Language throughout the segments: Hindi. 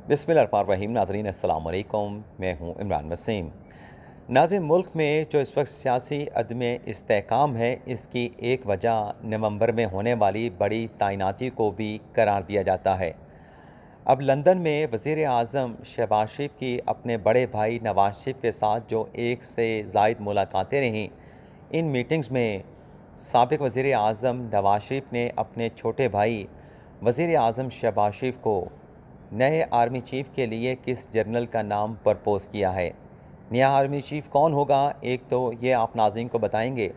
बिस्मिल्लाहिर्रहमानिर्रहीम। नाज़रीन अस्सलाम वालेकुम, मैं हूँ इमरान वसीम। नाज़रीन, मुल्क में जो इस वक्त सियासी अदम इस्तेहकाम है, इसकी एक वजह नवंबर में होने वाली बड़ी तैनाती को भी करार दिया जाता है। अब लंदन में वज़ीर आज़म शहबाज शरीफ की अपने बड़े भाई नवाज शरीफ के साथ जो एक से ज़ायद मुलाकातें रहीं, इन मीटिंग्स में साबिक़ वज़ीर आज़म नवाज शरीफ ने अपने छोटे भाई वज़ीर आज़म शहबाज शरीफ को नए आर्मी चीफ़ के लिए किस जनरल का नाम प्रपोज़ किया है। नया आर्मी चीफ़ कौन होगा, एक तो ये आप नाज़रीन को बताएंगे,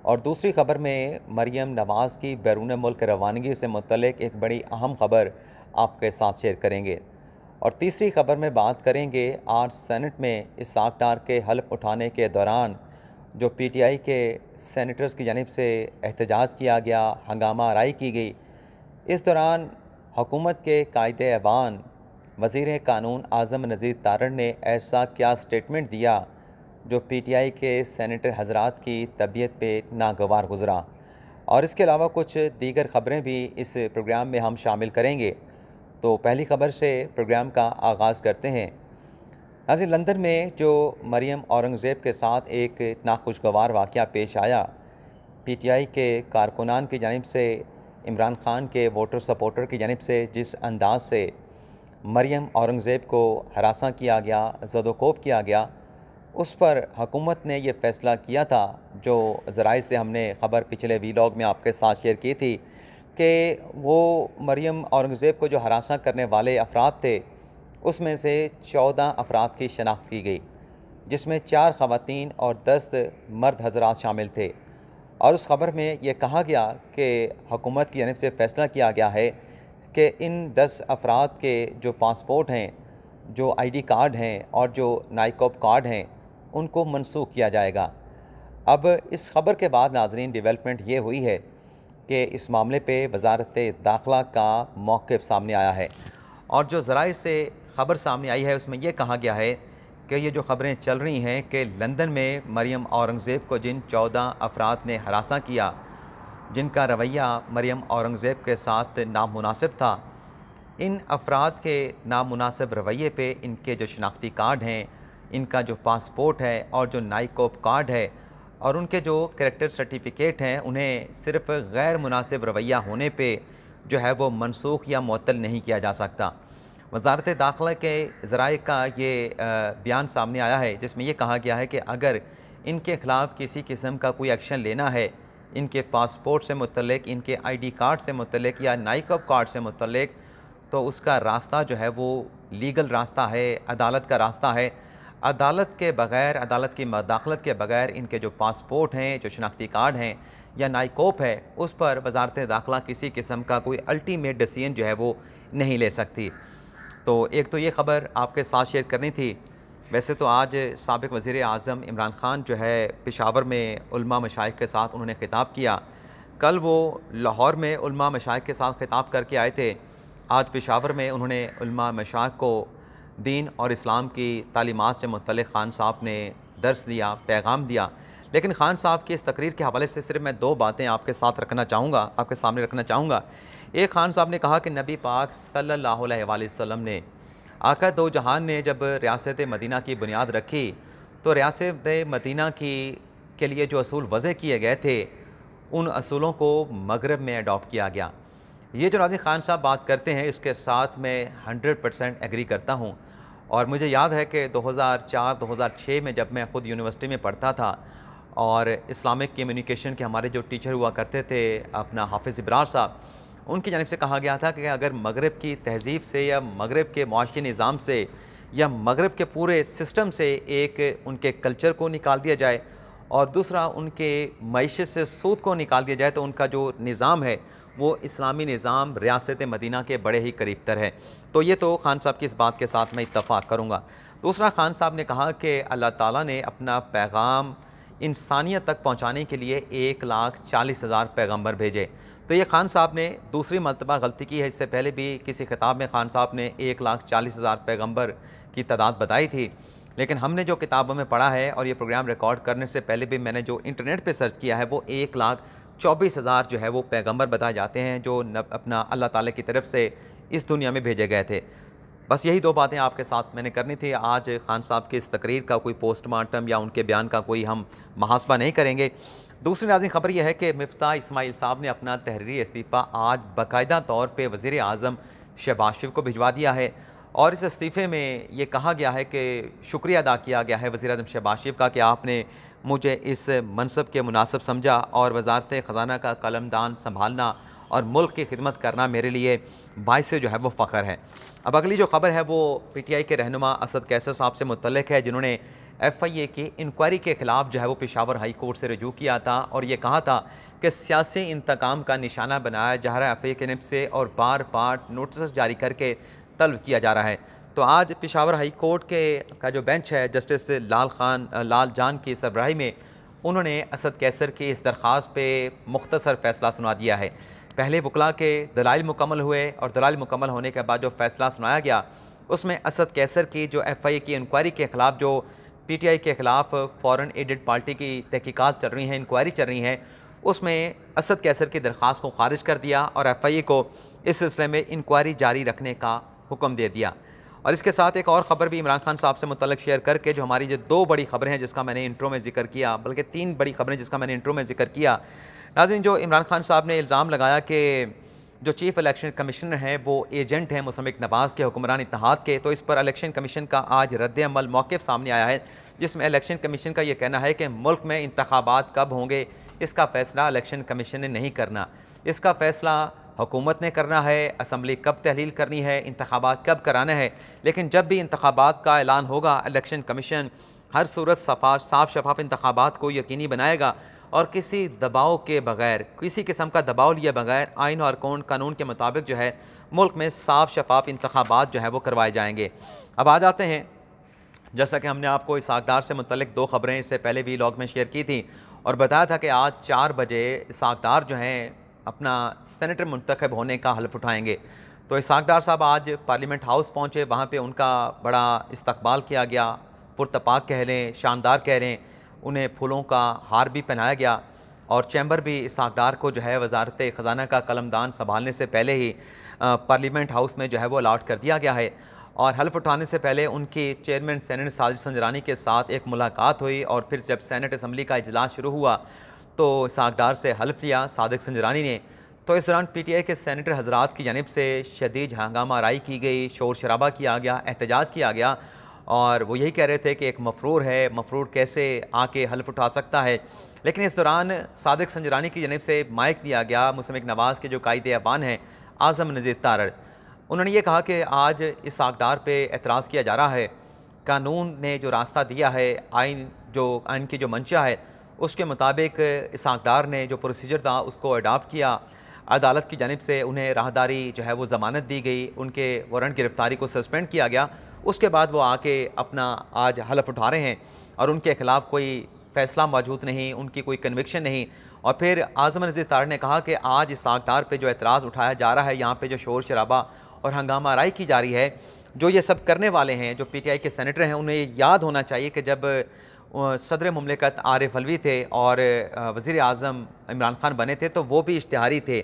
और दूसरी ख़बर में मरियम नवाज़ की बैरून मुल्क रवानगी से मुतल्लिक एक बड़ी अहम ख़बर आपके साथ शेयर करेंगे। और तीसरी ख़बर में बात करेंगे, आज सेनेट में इसहाक़ डार के हल्फ़ उठाने के दौरान जो PTI के सेनेटर्स की जानिब से एहतजाज किया गया, हंगामा आराई की गई, इस दौरान हुकूमत के कायदे ऐवान वज़ीर कानून आज़म नज़ीर तारड़ ने ऐसा क्या स्टेटमेंट दिया जो PTI के सेनेटर हज़रात की तबीयत पे नागवार गुज़रा। और इसके अलावा कुछ दीगर ख़बरें भी इस प्रोग्राम में हम शामिल करेंगे। तो पहली ख़बर से प्रोग्राम का आगाज़ करते हैं। नाज़रीन, लंदन में जो मरियम औरंगज़ेब के साथ एक नाखुशगवार वाक़या पेश आया, PTI के कारकुनान की जानिब से इमरान ख़ान के वोटर सपोर्टर की जानिब से जिस अंदाज से मरियम औरंगज़ेब को हरासा किया गया, ज़दोकोब किया गया, उस पर हुकूमत ने यह फ़ैसला किया था, जो ज़राए से हमने ख़बर पिछले वीलॉग में आपके साथ शेयर की थी, कि वो मरियम औरंगज़ेब को जो हरासा करने वाले अफराद थे, उसमें से 14 अफराद की शनाख्त की गई, जिसमें 4 ख़वातीन और 10 मर्द हज़रात शामिल थे। और उस ख़बर में ये कहा गया कि हुकूमत की जानिब से फ़ैसला किया गया है कि इन 10 अफराद के जो पासपोर्ट हैं, जो ID कार्ड हैं और जो नाइकॉब कार्ड हैं, उनको मनसूख किया जाएगा। अब इस ख़बर के बाद नाज़रीन डेवलपमेंट ये हुई है कि इस मामले पे वज़ारत दाखिला का मौक़िफ़ सामने आया है, और जो ज़राए से ख़बर सामने आई है उसमें यह कहा गया है कि ये जो ख़बरें चल रही हैं कि लंदन में मरियम औरंगज़ेब को जिन 14 अफराद ने हरासा किया, जिनका रवैया मरियम औरंगज़ेब के साथ नामुनासिब था, इन अफराद के नामुनासिब रवैये पे इनके जो शनाख्ती कार्ड हैं, इनका जो पासपोर्ट है और जो नाइकॉब कार्ड है और उनके जो कैरेक्टर सर्टिफिकेट हैं, उन्हें सिर्फ़ गैर मुनासिब रवैया होने पे जो है वो मनसूख या मुअत्तल नहीं किया जा सकता। वज़ारत दाखिला के ज़राए का ये बयान सामने आया है, जिसमें यह कहा गया है कि अगर इनके ख़िलाफ़ किसी किस्म का कोई एक्शन लेना है, इनके पासपोर्ट से मुतल्लिक, इनके ID कार्ड से मुतल्लिक या नाइकॉब कार्ड से मुतल्लिक, तो उसका रास्ता जो है वो लीगल रास्ता है, अदालत का रास्ता है। अदालत के बग़ैर, अदालत की मदाखलत के बग़ैर इनके जो पासपोर्ट हैं, जो शनाख्ती कार्ड हैं या नाइकॉब है, उस पर वज़ारत दाखिला किसी किस्म का कोई अल्टीमेट डिसीजन जो है वो नहीं ले सकती। तो एक तो ये ख़बर आपके साथ शेयर करनी थी। वैसे तो आज साबिक़ वज़ीर आज़म इमरान ख़ान जो है पेशावर में उलमा मशाइख़ के साथ उन्होंने ख़िताब किया। कल वो लाहौर में उलमा मशाइख़ के साथ ख़िताब करके आए थे। आज पेशावर में उन्होंने उलमा मशाइख़ को दीन और इस्लाम की तालीमात से मुतल्लिक़ ख़ान साहब ने दर्स दिया, पैगाम दिया। लेकिन ख़ान साहब की इस तकरीर के हवाले से सिर्फ मैं 2 बातें आपके साथ रखना चाहूँगा, आपके सामने रखना चाहूँगा। एक, ख़ान साहब ने कहा कि नबी पाक सल्लल्लाहु अलैहि वसल्लम ने, आका दो जहान ने जब रियासत मदीना की बुनियाद रखी, तो रियासत मदीना के लिए जो असूल वज़ह किए गए थे, उन असूलों को मगरब में अडॉप्ट किया गया। ये जो नाज़रीन ख़ान साहब बात करते हैं, इसके साथ मैं 100% एग्री करता हूँ। और मुझे याद है कि 2004-2006 में जब मैं ख़ुद यूनिवर्सिटी में पढ़ता था और इस्लामिक कम्युनिकेशन के हमारे जो टीचर हुआ करते थे, अपना हाफ़िज़ इब्रार साहब, उनकी जानिब से कहा गया था कि अगर मगरब की तहज़ीब से या मगरब के मुआशी निज़ाम से या मगरब के पूरे सिस्टम से एक उनके कल्चर को निकाल दिया जाए और दूसरा उनके मईशत से सूद को निकाल दिया जाए, तो उनका जो निज़ाम है वो इस्लामी निज़ाम रियासत मदीना के बड़े ही करीब तर है। तो ये तो ख़ान साहब की इस बात के साथ मैं इत्तफ़ाक़ करूँगा। दूसरा, ख़ान साहब ने कहा कि अल्लाह ताला ने अपना पैगाम इंसानियत तक पहुँचाने के लिए 1,40,000 पैगम्बर भेजे। तो ये ख़ान साहब ने दूसरी मरतबा गलती की है। इससे पहले भी किसी ख़िताब में ख़ान साहब ने 1,40,000 पैगम्बर की तादाद बताई थी, लेकिन हमने जो किताबों में पढ़ा है और ये प्रोग्राम रिकॉर्ड करने से पहले भी मैंने जो इंटरनेट पे सर्च किया है, वो 1,24,000 जो है वो पैगम्बर बताए जाते हैं, जो अपना अल्लाह ताला की तरफ से इस दुनिया में भेजे गए थे। बस यही दो बातें आपके साथ मैंने करनी थी। आज खान साहब की इस तकरीर का कोई पोस्टमार्टम या उनके बयान का कोई हम मुहासबा नहीं करेंगे। दूसरी नाज़रीन खबर यह है कि मिफ्ताह इस्माइल साहब ने अपना तहरीरी इस्तीफ़ा आज बाकायदा तौर पर वज़ीर आज़म शहबाज शरीफ को भिजवा दिया है और इस इस्तीफ़े में ये कहा गया है कि शुक्रिया अदा किया गया है वज़ीर आज़म शहबाज शरीफ का कि आपने मुझे इस मनसब के मुनासिब समझा और वज़ारत ख़जाना का कलमदान संभालना और मुल्क की खिदमत करना मेरे लिए बाइस जो है वो फ़ख्र है। अब अगली जो खबर है वो PTI के रहनुमा असद कैसर साहब से मुतल्लिक़ है, जिन्होंने FIA की इंक्वायरी के ख़िलाफ़ जो है वो पेशावर हाई कोर्ट से रजू किया था और ये कहा था कि सियासी इंतकाम का निशाना बनाया जा रहा है FIA की निब से और बार बार नोटिस जारी करके तलब किया जा रहा है। तो आज पेशावर हाई कोर्ट का जो बेंच है जस्टिस लाल जान की सरबराही में उन्होंने असद कैसर की इस दरख्वास्त पे मुख्तसर फ़ैसला सुना दिया है। पहले वकला के दलाइल मुकम्मल हुए और दलाइल मुकम्मल होने के बाद जो फ़ैसला सुनाया गया उसमें असद कैसर की जो FIA की इंक्वायरी के ख़िलाफ़ जो PTI के ख़िलाफ़ फ़ॉरेन एडेड पार्टी की तहकीकात चल रही हैं, इंक्वायरी चल रही हैं, उसमें असद कैसर की दरख्वास्त को खारिज कर दिया और FIA को इस सिलसिले में इंक्वायरी जारी रखने का हुक्म दे दिया। और इसके साथ एक और ख़बर भी इमरान खान साहब से मुतल्लिक़ शेयर करके, जो हमारी जो दो बड़ी ख़बरें हैं जिसका मैंने इंट्रो में ज़िक्र किया, बल्कि तीन बड़ी ख़बरें जिसका मैंने इंट्रो में ज़िक्र किया। नाज़रीन, जो इमरान खान साहब ने इल्ज़ाम लगाया कि जो चीफ़ इलेक्शन कमिश्नर हैं वो एजेंट हैं मुसम्मिक नवाज़ के हुक्मरान इत्तेहाद के, तो इस पर इलेक्शन कमीशन का आज रद्द-ए-अमल मौक़िफ़ सामने आया है, जिसमें इलेक्शन कमीशन का ये कहना है कि मुल्क में इंतखाबात कब होंगे इसका फ़ैसला इलेक्शन कमीशन ने नहीं करना, इसका फ़ैसला हुकूमत ने करना है, असम्बली कब तहलील करनी है, इंतखाबात कब कराना है। लेकिन जब भी इंतखाबात का ऐलान होगा इलेक्शन कमीशन हर सूरत साफ शफाफ इंतखाबात को यकीनी बनाएगा और किसी दबाव के बगैर, किसी किस्म का दबाव लिए बगैर आइन और कानून के मुताबिक जो है मुल्क में साफ शफाफ इंतखाबात जो है वो करवाए जाएंगे। अब आ जाते हैं, जैसा कि हमने आपको इसहाक डार से मुतल्लिक दो खबरें इससे पहले भी व्लॉग में शेयर की थी और बताया था कि आज 4 बजे इसहाक डार जो हैं अपना सेनेटर मुंतखब होने का हल्फ उठाएंगे। तो इसहाक डार साहब आज पार्लियामेंट हाउस पहुँचे, वहाँ पे उनका बड़ा इस्तकबाल किया गया, पुरतपाक कह लें, शानदार कह लें, उन्हें फूलों का हार भी पहनाया गया और चैम्बर भी इसहाक डार को जो है वज़ारत ख़जाना का कलमदान संभालने से पहले ही पार्लियामेंट हाउस में जो है वो अलाट कर दिया गया है। और हल्फ उठाने से पहले उनकी चेयरमैन सेनेट साजिद संजरानी के साथ एक मुलाकात हुई और फिर जब सेनेट असम्बली का इजलास शुरू हुआ तो इसहाक डार से हल्फ लिया सादिक संजरानी ने। तो इस दौरान PTI के सेनेटर हजरात की जानिब से शदीद हंगामा आराई की गई, शोर शराबा किया गया, एहतजाज किया गया और वो यही कह रहे थे कि एक मफरूर है, मफरूर कैसे आके हल्फ उठा सकता है। लेकिन इस दौरान सादिक संजरानी की जानिब से माइक दिया गया मुसम्मिक नवाज़ के जो कायदे अबान हैं आज़म नज़ीर तारड़, उन्होंने ये कहा कि आज इसहाक डार पे एतराज़ किया जा रहा है, कानून ने जो रास्ता दिया है, आइन की जो मंशा है उसके मुताबिक इसहाक डार ने जो प्रोसीजर था उसको अडॉप्ट किया। अदालत की जानिब से उन्हें राहदारी जो है वो ज़मानत दी गई, उनके वारंट गिरफ्तारी को सस्पेंड किया गया। उसके बाद वो आके अपना आज हलफ उठा रहे हैं और उनके ख़िलाफ़ कोई फ़ैसला मौजूद नहीं, उनकी कोई कन्विक्शन नहीं। और फिर आज़म नज़ीर तारड़ ने कहा कि आज इसहाक डार पे जो एतराज़ उठाया जा रहा है, यहाँ पे जो शोर शराबा और हंगामा आराई की जा रही है, जो ये सब करने वाले हैं जो PTI के सेनेटर हैं, उन्हें याद होना चाहिए कि जब सदर मुमलिकत आरिफ अलवी थे और वज़ीर आज़म इमरान खान बने थे तो वो भी इश्तिहारी थे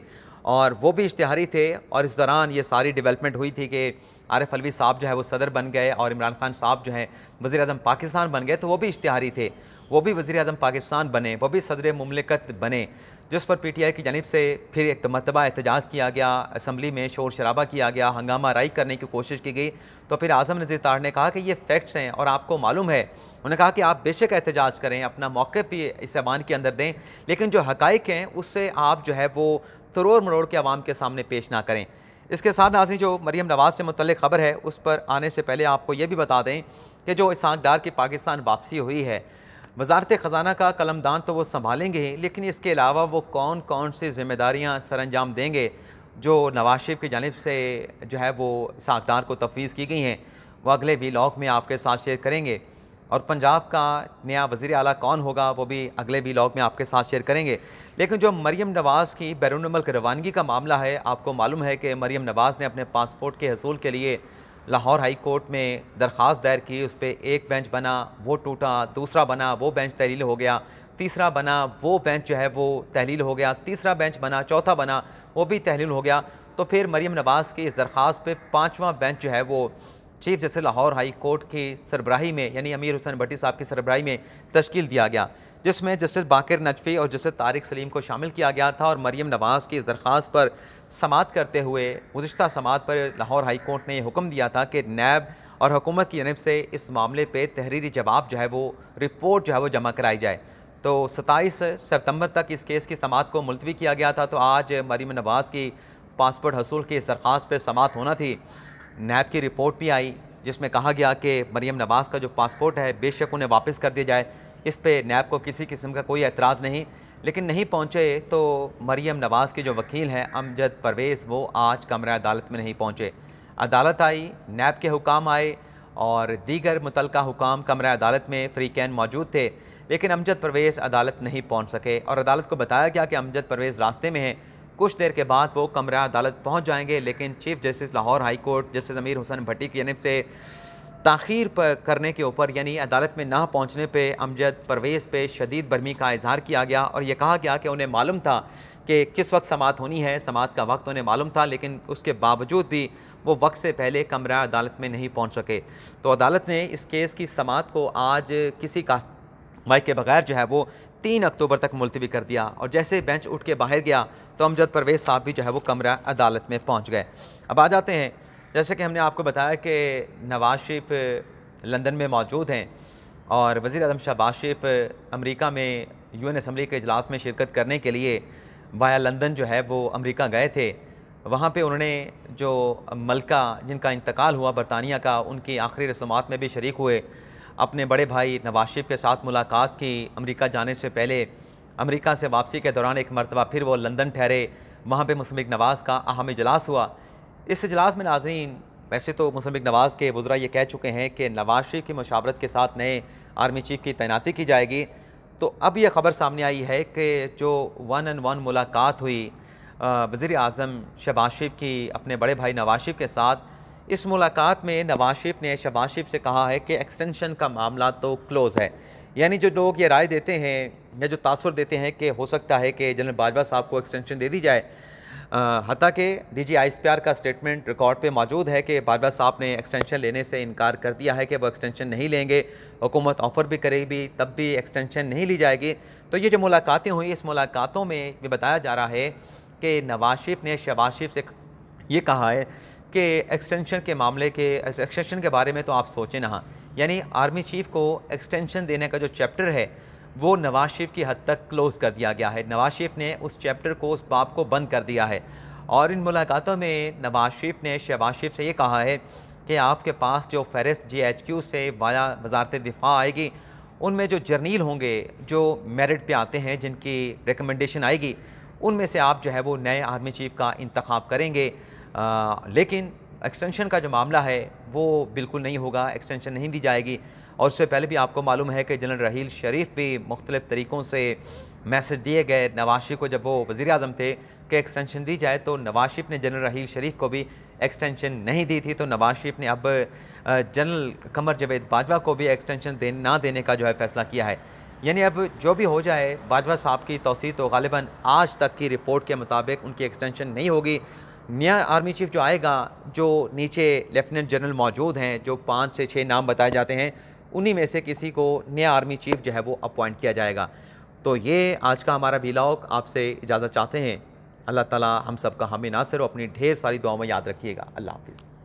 और इस दौरान ये सारी डेवलपमेंट हुई थी कि आरिफ अलवी साहब जो है वो सदर बन गए और इमरान खान साहब जो हैं वज़ीर आज़म पाकिस्तान बन गए, तो वो भी इश्तिहारी थे, वो भी वज़ीर आज़म पाकिस्तान बने, वो भी सदर मुमलिकत बने, जिस पर PTI की जानिब से फिर एक मरतबा एहतजाज किया गया, असम्बली में शोर शराबा किया गया, हंगामा आराई करने की कोशिश की गई। तो फिर आज़म नज़ीर तारड़ ने कहा कि ये फैक्ट्स हैं और आपको मालूम है, उन्होंने कहा कि आप बेशक एहतजाज करें, अपना मौक़िफ़ भी इस ऐवान के अंदर दें, लेकिन जो हक़ाइक़ हैं उससे आप जो है वो तरोड़ मरोड़ के आवाम के सामने पेश ना करें। इसके साथ नाज़रीन, जो मरियम नवाज़ से मुतल्लिक़ ख़बर है उस पर आने से पहले आपको ये भी बता दें कि जो इसहाक डार की पाकिस्तान वापसी हुई है, वज़ारत ख़जाना का कलमदान तो वो संभालेंगे ही, लेकिन इसके अलावा वो कौन कौन सी ज़िम्मेदारियाँ सर अंजाम देंगे जो नवाज़ शरीफ की जानिब से जो है वो इसहाक डार को तफ़वीज़ की गई हैं, वो अगले व्लॉग में आपके साथ शेयर करेंगे। और पंजाब का नया वज़ीर आला कौन होगा वो भी अगले व्लॉग में आपके साथ शेयर करेंगे। लेकिन जो मरियम नवाज़ की बैरून मुल्क रवानगी का मामला है, आपको मालूम है कि मरियम नवाज़ ने अपने पासपोर्ट के हसूल के लिए लाहौर हाई कोर्ट में दरख्वास्त दायर की, उस पर एक बेंच बना, वो टूटा, दूसरा बना, वो बेंच तहलील हो गया, तीसरा बना, वो बेंच जो है वो तहलील हो गया, तीसरा बेंच बना, चौथा बना, वो भी तहलील हो गया। तो फिर मरियम नवाज़ की इस दरख्वास्त पे 5वां बेंच जो है वो chief justice Lahore high court की सरबराही में यानी अमीर हुसैन भट्टी साहब की सरबराही में तश्कील दिया गया, जिसमें जस्टिस बाकिर नजफ़ी और जस्टिस तारिक सलीम को शामिल किया गया था। और मरीम नवाज़ की इस दरख्वास्त पर समाअत करते हुए गुज़िश्ता समाअत पर लाहौर हाई कोर्ट ने यह हुक्म दिया था कि नैब और हुकूमत की जानब से इस मामले पर तहरीरी जवाब जो है वो रिपोर्ट जो है वो जमा कराई जाए। तो 27 सितंबर तक इस केस की समाअत को मुलतवी किया गया था। तो आज मरीम नवाज़ की पासपोर्ट हसूल की इस दरख्वास्त पर समाअत होना थी। नैब की रिपोर्ट भी आई जिसमें कहा गया कि मरीम नवाज़ का जो पासपोर्ट है बेशक उन्हें वापस कर दिया जाए। इस पे नैब को किसी किस्म का कोई एतराज़ नहीं, लेकिन नहीं पहुँचे तो मरीम नवाज़ के जो वकील हैं अमजद परवेज़ वो आज कमरा अदालत में नहीं पहुँचे। अदालत आई, नैब के हुकाम आए और दीगर मुतलका हुकाम कमरा अदालत में फ्री कैन मौजूद थे, लेकिन अमजद परवेज़ अदालत नहीं पहुँच सके और अदालत को बताया गया कि अमजद परवेज़ रास्ते में हैं, कुछ देर के बाद वो कमरा अदालत पहुंच जाएंगे। लेकिन chief justice Lahore high court justice अमीर हुसैन भट्टी की जानब से ताख़ीर करने के ऊपर यानी अदालत में ना पहुंचने पे अमजद परवेज़ पे शदीद बरहमी का इजहार किया गया और ये कहा गया कि उन्हें मालूम था कि किस वक्त समाअत होनी है, समाअत का वक्त उन्हें मालूम था, लेकिन उसके बावजूद भी वो वक्त से पहले कमरा अदालत में नहीं पहुँच सके। तो अदालत ने इस केस की समाअत को आज किसी कार्रवाई के बगैर जो है वो 3 अक्टूबर तक मुलतवी कर दिया और जैसे बेंच उठ के बाहर गया तो अमजद परवेज़ साहब भी जो है वो कमरा अदालत में पहुंच गए। अब आ जाते हैं, जैसे कि हमने आपको बताया कि नवाज़ शरीफ लंदन में मौजूद हैं और वज़ीर आज़म शहबाज शरीफ अमेरिका में यूएन असम्बली के इजलास में शिरकत करने के लिए वाया लंदन जो है वो अमेरिका गए थे। वहाँ पे उन्होंने जो मलका जिनका इंतकाल हुआ बरतानिया का, उनकी आखिरी रस्मात में भी शरीक हुए। अपने बड़े भाई नवाज़ शरीफ के साथ मुलाकात की। अमेरिका जाने से पहले अमेरिका से वापसी के दौरान एक मरतबा फिर वो लंदन ठहरे, वहाँ पे मुस्लिम लीग नवाज़ का अहम इजलास हुआ। इस इजलास में नाज़रीन वैसे तो मुस्लिम लीग नवाज़ के वज़रा ये कह चुके हैं कि नवाज़ शरीफ की मुशावरत के साथ नए आर्मी चीफ की तैनाती की जाएगी। तो अब यह ख़बर सामने आई है कि जो 1-on-1 मुलाकात हुई वज़ीर आज़म शहबाज शरीफ की अपने बड़े भाई नवाज़ शरीफ के साथ, इस मुलाकात में नवाज़ शरीफ ने शहबाज शरीफ से कहा है कि एक्सटेंशन का मामला तो क्लोज़ है। यानी जो लोग ये राय देते हैं या जो तासुर देते हैं कि हो सकता है कि जनरल बाजवा साहब को एक्सटेंशन दे दी जाए, हत्ता कि DG ISPR का स्टेटमेंट रिकॉर्ड पे मौजूद है कि बाजवा साहब ने एक्सटेंशन लेने से इनकार कर दिया है कि वो एक्सटेंशन नहीं लेंगे। हुकूमत ऑफ़र भी करेगी तब भी एक्सटेंशन नहीं ली जाएगी। तो ये जो मुलाकातें हुई, इस मुलाकातों में ये बताया जा रहा है कि नवाज़ शरीफ ने शहबाज शरीफ से ये कहा है कि एक्सटेंशन के बारे में तो आप सोचें ना। यानी आर्मी चीफ को एक्सटेंशन देने का जो चैप्टर है वो नवाज़ शरीफ की हद तक क्लोज़ कर दिया गया है। नवाज़ शरीफ ने उस चैप्टर को, उस बाब को बंद कर दिया है। और इन मुलाकातों में नवाज़ शरीफ ने शहबाज शरीफ से ये कहा है कि आपके पास जो फ़हरिस्त GHQ से वाया वज़ारत दिफ़ा आएगी, उनमें जो जर्नील होंगे जो मेरिट पे आते हैं, जिनकी रिकमेंडेशन आएगी, उनमें से आप जो है वो नए आर्मी चीफ का इंतखाब करेंगे। लेकिन एक्सटेंशन का जो मामला है वो बिल्कुल नहीं होगा, एक्सटेंशन नहीं दी जाएगी। और उससे पहले भी आपको मालूम है कि जनरल रहील शरीफ भी मुख्तलिफ़ तरीक़ों से मैसेज दिए गए नवाज़ शरीफ को जब वो वज़ीर आज़म थे कि एक्सटेंशन दी जाए, तो नवाज़ शरीफ ने जनरल रहील शरीफ को भी एक्सटेंशन नहीं दी थी। तो नवाज़ शरीफ ने अब जनरल कमर जावेद बाजवा को भी एक्सटेंशन ना देने का जो है फ़ैसला किया है। यानी अब जो भी हो जाए, बाजवा साहब की तौसीह तो गालिबन आज तक की रिपोर्ट के मुताबिक उनकी एक्सटेंशन नहीं होगी। नया आर्मी चीफ जो आएगा, जो नीचे लेफ्टिनेंट जनरल मौजूद हैं, जो 5 से 6 नाम बताए जाते हैं, उन्हीं में से किसी को नया आर्मी चीफ जो है वो अपॉइंट किया जाएगा। तो ये आज का हमारा व्लॉग, आपसे इजाज़त चाहते हैं। अल्लाह ताला हम सब का हामी नासिर हो। अपनी ढेर सारी दुआओं में याद रखिएगा। अल्लाह हाफ़िज़।